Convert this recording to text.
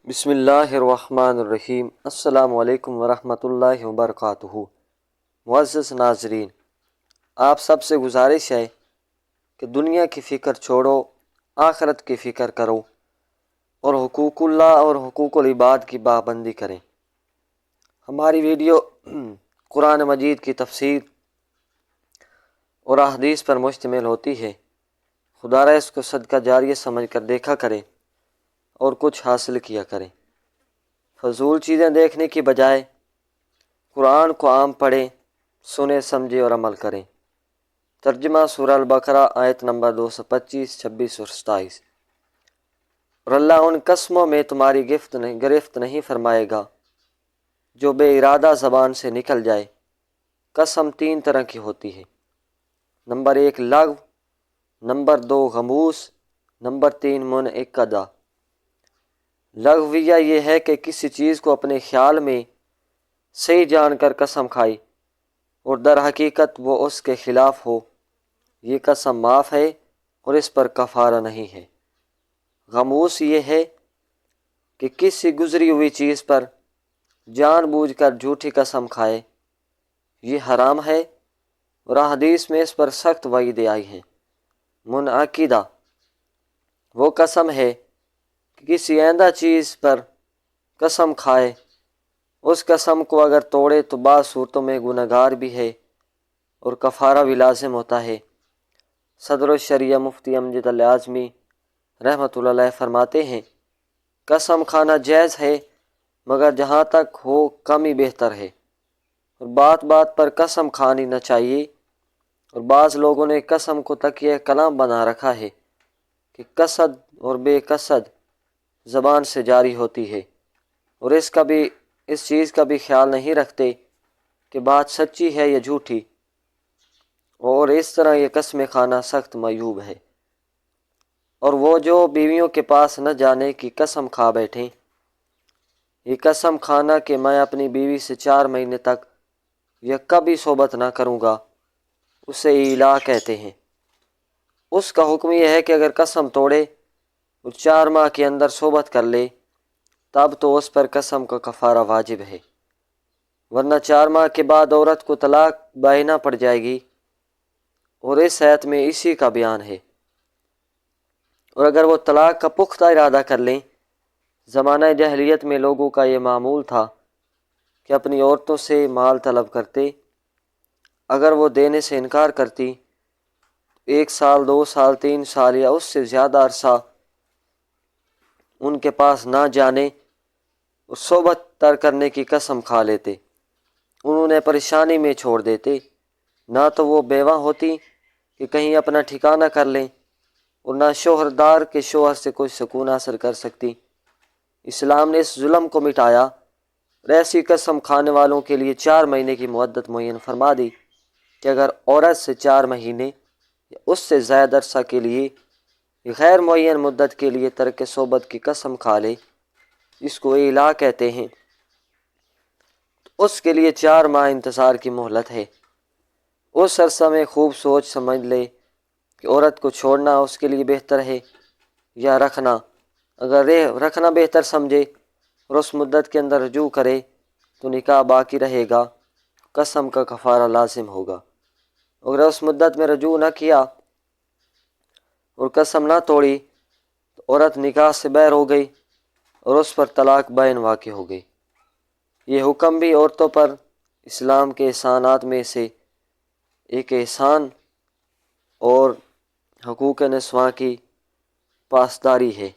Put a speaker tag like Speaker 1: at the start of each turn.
Speaker 1: بسم اللہ الرحمن الرحیم۔ السلام علیکم ورحمۃ اللہ وبرکاتہ۔ معزز ناظرین، آپ سب سے گزارش ہے کہ دنیا کی فکر چھوڑو، آخرت کی فکر کرو اور حقوق اللہ اور حقوق العباد کی پابندی کریں۔ ہماری ویڈیو قرآن مجید کی تفسیر اور احادیث پر مشتمل ہوتی ہے۔ خدا را اس کو صدقہ جاریہ سمجھ کر دیکھا کریں اور کچھ حاصل کیا کریں۔ فضول چیزیں دیکھنے کی بجائے قرآن کو عام پڑھیں، سنیں، سمجھیں اور عمل کریں۔ ترجمہ سورہ البقرہ آیت نمبر 225، 26 اور 27۔ اور اللہ ان قسموں میں تمہاری گرفت نہیں فرمائے گا جو بے ارادہ زبان سے نکل جائے۔ قسم تین طرح کی ہوتی ہے: نمبر 1 لغو، نمبر 2 غموس، نمبر 3 منعقدہ۔ لغویہ یہ ہے کہ کسی چیز کو اپنے خیال میں صحیح جان کر قسم کھائی اور در حقیقت وہ اس کے خلاف ہو، یہ قسم معاف ہے اور اس پر کفارہ نہیں ہے۔ غموس یہ ہے کہ کسی گزری ہوئی چیز پر جان بوجھ کر جھوٹی قسم کھائے، یہ حرام ہے اور احادیث میں اس پر سخت وعیدیں آئی ہیں۔ منعقدہ وہ قسم ہے کہ کسی آئندہ چیز پر قسم کھائے، اس قسم کو اگر توڑے تو بعض صورتوں میں گنہگار بھی ہے اور کفارہ بھی لازم ہوتا ہے۔ صدر الشریعہ مفتی امجد الاعظمی رحمۃ اللہ علیہ فرماتے ہیں، قسم کھانا جائز ہے مگر جہاں تک ہو کم ہی بہتر ہے، اور بات بات پر قسم کھانی نہ چاہیے۔ اور بعض لوگوں نے قسم کو تکیہ کلام بنا رکھا ہے کہ قصد اور بے قصد زبان سے جاری ہوتی ہے، اور اس چیز کا بھی خیال نہیں رکھتے کہ بات سچی ہے یا جھوٹی، اور اس طرح یہ قسم کھانا سخت معیوب ہے۔ اور وہ جو بیویوں کے پاس نہ جانے کی قسم کھا بیٹھیں، یہ قسم کھانا کہ میں اپنی بیوی سے 4 مہینے تک یا کبھی صحبت نہ کروں گا، اسے ایلا کہتے ہیں۔ اس کا حکم یہ ہے کہ اگر قسم توڑے اور 4 ماہ کے اندر صحبت کر لے تب تو اس پر قسم کا کفارہ واجب ہے، ورنہ 4 ماہ کے بعد عورت کو طلاق بائنہ پڑ جائے گی، اور اس آیت میں اسی کا بیان ہے۔ اور اگر وہ طلاق کا پختہ ارادہ کر لیں، زمانہ جاہلیت میں لوگوں کا یہ معمول تھا کہ اپنی عورتوں سے مال طلب کرتے، اگر وہ دینے سے انکار کرتی 1 سال، 2 سال، 3 سال یا اس سے زیادہ عرصہ ان کے پاس نہ جانے اور صحبت ترک کرنے کی قسم کھا لیتے، انہوں نے پریشانی میں چھوڑ دیتے۔ نہ تو وہ بیوہ ہوتی کہ کہیں اپنا ٹھکانہ کر لیں، اور نہ شوہردار کے شوہر سے کوئی سکون حاصل کر سکتی۔ اسلام نے اس ظلم کو مٹایا اور ایسی قسم کھانے والوں کے لیے 4 مہینے کی مدت معین فرما دی کہ اگر عورت سے 4 مہینے یا اس سے زائد عرصہ کے لیے غیر معین مدت کے لیے ترک صحبت کی قسم کھا لے، اس کو ایلا کہتے ہیں، تو اس کے لیے 4 ماہ انتظار کی مہلت ہے۔ اس عرصہ میں خوب سوچ سمجھ لے کہ عورت کو چھوڑنا اس کے لیے بہتر ہے یا رکھنا۔ اگر رکھنا بہتر سمجھے اور اس مدت کے اندر رجوع کرے تو نکاح باقی رہے گا، قسم کا کفارہ لازم ہوگا۔ اگر اس مدت میں رجوع نہ کیا اور قسم نہ توڑی تو عورت نکاح سے باہر ہو گئی اور اس پر طلاق بائن واقع ہو گئی۔ یہ حکم بھی عورتوں پر اسلام کے احسانات میں سے ایک احسان اور حقوق نسواں کی پاسداری ہے۔